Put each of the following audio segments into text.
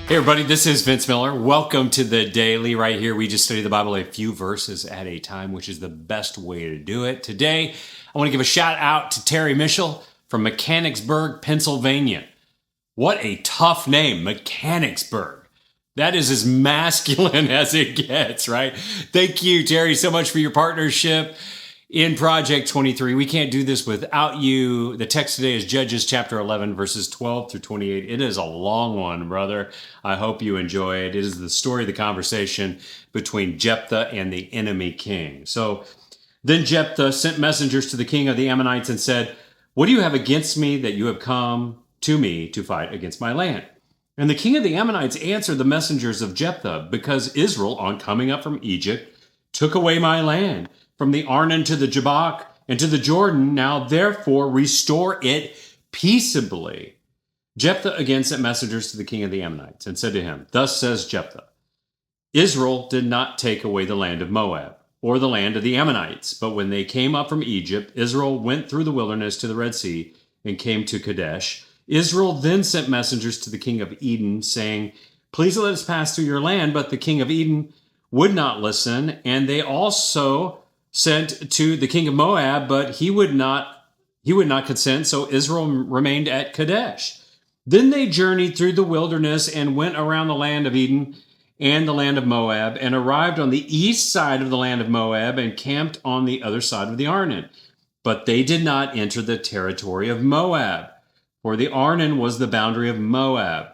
Hey everybody, this is Vince Miller. Welcome to the Daily. Right here, we just study the Bible a few verses at a time, which is the best way to do it. Today, I want to give a shout out to Terry Mishcler from Mechanicsburg, Pennsylvania. What a tough name, Mechanicsburg. That is as masculine as it gets, right? Thank you, Terry, so much for your partnership in Project 23. We can't do this without you. The text today is Judges chapter 11, verses 12 through 28. It is a long one, brother. I hope you enjoy it. It is the story of the conversation between Jephthah and the enemy king. So then Jephthah sent messengers to the king of the Ammonites and said, "What do you have against me that you have come to me to fight against my land?" And the king of the Ammonites answered the messengers of Jephthah, "Because Israel, on coming up from Egypt, took away my land, from the Arnon to the Jabbok and to the Jordan. Now therefore restore it peaceably." Jephthah again sent messengers to the king of the Ammonites and said to him, "Thus says Jephthah, Israel did not take away the land of Moab or the land of the Ammonites, but when they came up from Egypt, Israel went through the wilderness to the Red Sea and came to Kadesh. Israel then sent messengers to the king of Edom, saying, 'Please let us pass through your land.' But the king of Edom would not listen, and they also sent to the king of Moab, but he would not consent, so Israel remained at Kadesh. Then they journeyed through the wilderness and went around the land of Edom and the land of Moab, and arrived on the east side of the land of Moab and camped on the other side of the Arnon. But they did not enter the territory of Moab, for the Arnon was the boundary of Moab.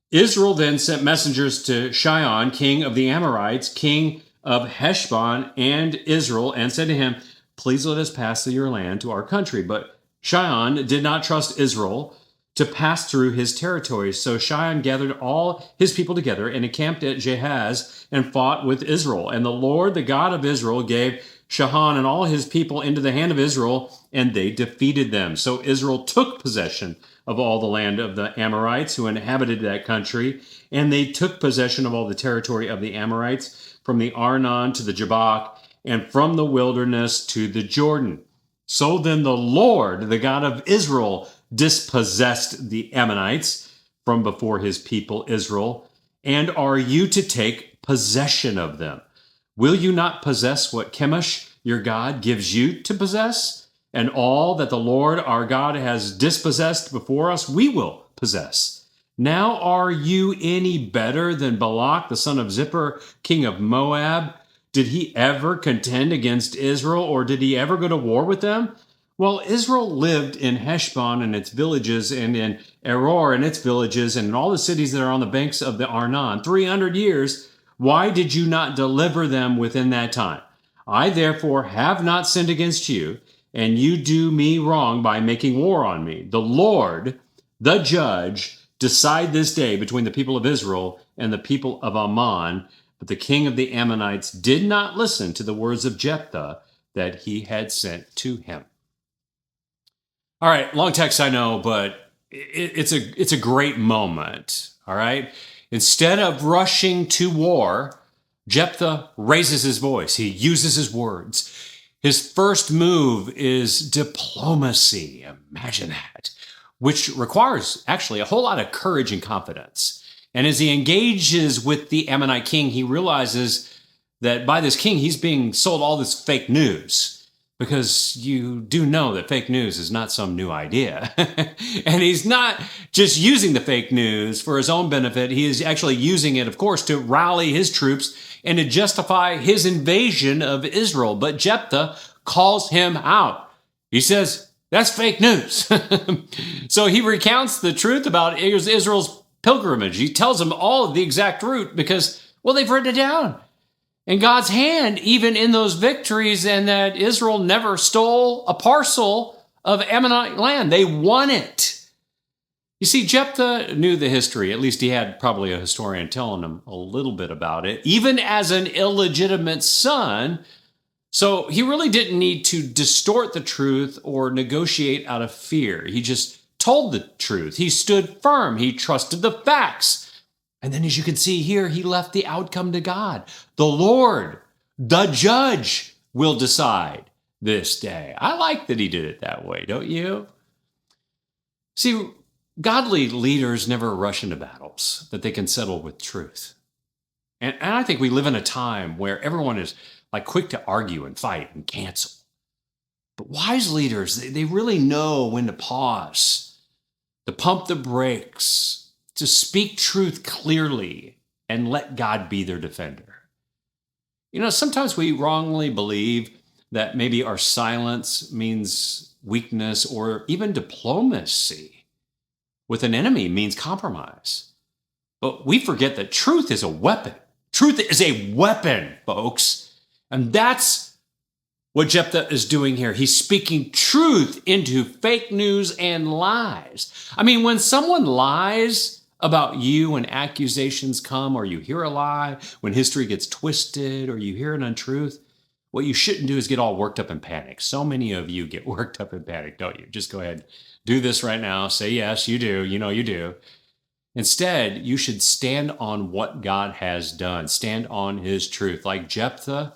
Israel then sent messengers to Sihon, king of the Amorites, king of Heshbon and Israel, and said to him, "Please let us pass through your land to our country." But Sihon did not trust Israel to pass through his territory. So Sihon gathered all his people together and encamped at Jahaz and fought with Israel. And the Lord, the God of Israel, gave Sihon and all his people into the hand of Israel, and they defeated them. So Israel took possession of all the land of the Amorites who inhabited that country, and they took possession of all the territory of the Amorites, from the Arnon to the Jabbok, and from the wilderness to the Jordan. So then the Lord, the God of Israel, dispossessed the Ammonites from before his people Israel. And are you to take possession of them? Will you not possess what Chemosh, your God, gives you to possess? And all that the Lord our God has dispossessed before us, we will possess. Now are you any better than Balak, the son of Zippor, king of Moab? Did he ever contend against Israel, or did he ever go to war with them? Well, Israel lived in Heshbon and its villages, and in Aroer and its villages, and in all the cities that are on the banks of the Arnon, 300 years. Why did you not deliver them within that time? I therefore have not sinned against you, and you do me wrong by making war on me. The Lord, the judge, decide this day between the people of Israel and the people of Ammon." But the king of the Ammonites did not listen to the words of Jephthah that he had sent to him. All right, long text, I know, but it's a great moment, all right? Instead of rushing to war, Jephthah raises his voice. He uses his words. His first move is diplomacy. Imagine that. Which requires actually a whole lot of courage and confidence. And as he engages with the Ammonite king, he realizes that by this king, he's being sold all this fake news. Because you do know that fake news is not some new idea. And he's not just using the fake news for his own benefit. He is actually using it, of course, to rally his troops and to justify his invasion of Israel. But Jephthah calls him out. He says, "That's fake news." So he recounts the truth about Israel's pilgrimage. He tells them all of the exact route because, well, they've written it down. And God's hand, even in those victories, and that Israel never stole a parcel of Ammonite land. They won it. You see, Jephthah knew the history. At least he had probably a historian telling him a little bit about it, even as an illegitimate son. So he really didn't need to distort the truth or negotiate out of fear. He just told the truth. He stood firm. He trusted the facts. And then, as you can see here, he left the outcome to God. The Lord, the judge, will decide this day. I like that he did it that way, don't you? See, Godly leaders never rush into battles that they can settle with truth. And I think we live in a time where everyone is like quick to argue and fight and cancel. But wise leaders, they really know when to pause, to pump the brakes, to speak truth clearly, and let God be their defender. You know, sometimes we wrongly believe that maybe our silence means weakness or even diplomacy with an enemy means compromise. But we forget that truth is a weapon. Truth is a weapon, folks. And that's what Jephthah is doing here. He's speaking truth into fake news and lies. I mean, when someone lies about you, when accusations come, or you hear a lie, when history gets twisted, or you hear an untruth, what you shouldn't do is get all worked up and panic. So many of you get worked up and panic, don't you? Just go ahead, do this right now. Say, yes, you do. You know you do. Instead, you should stand on what God has done. Stand on his truth. Like Jephthah,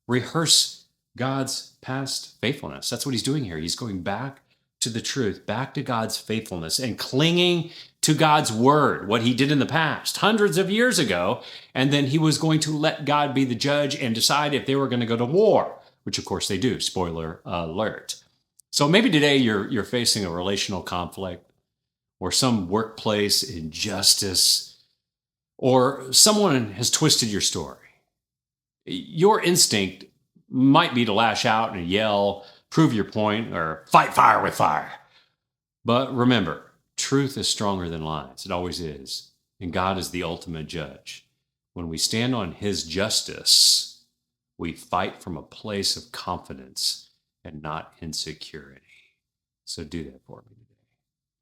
rehearse God's past faithfulness. That's what he's doing here. He's going back to the truth, back to God's faithfulness, and clinging to God's word, what he did in the past, hundreds of years ago. And then he was going to let God be the judge and decide if they were going to go to war, which of course they do. Spoiler alert. So maybe today you're facing a relational conflict, or some workplace injustice, or someone has twisted your story. Your instinct might be to lash out and yell, prove your point, or fight fire with fire. But remember, truth is stronger than lies. It always is. And God is the ultimate judge. When we stand on his justice, we fight from a place of confidence and not insecurity. So do that for me today.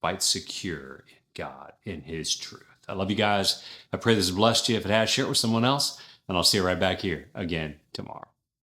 Fight secure in God, in his truth. I love you guys. I pray this has blessed you. If it has, share it with someone else. And I'll see you right back here again tomorrow.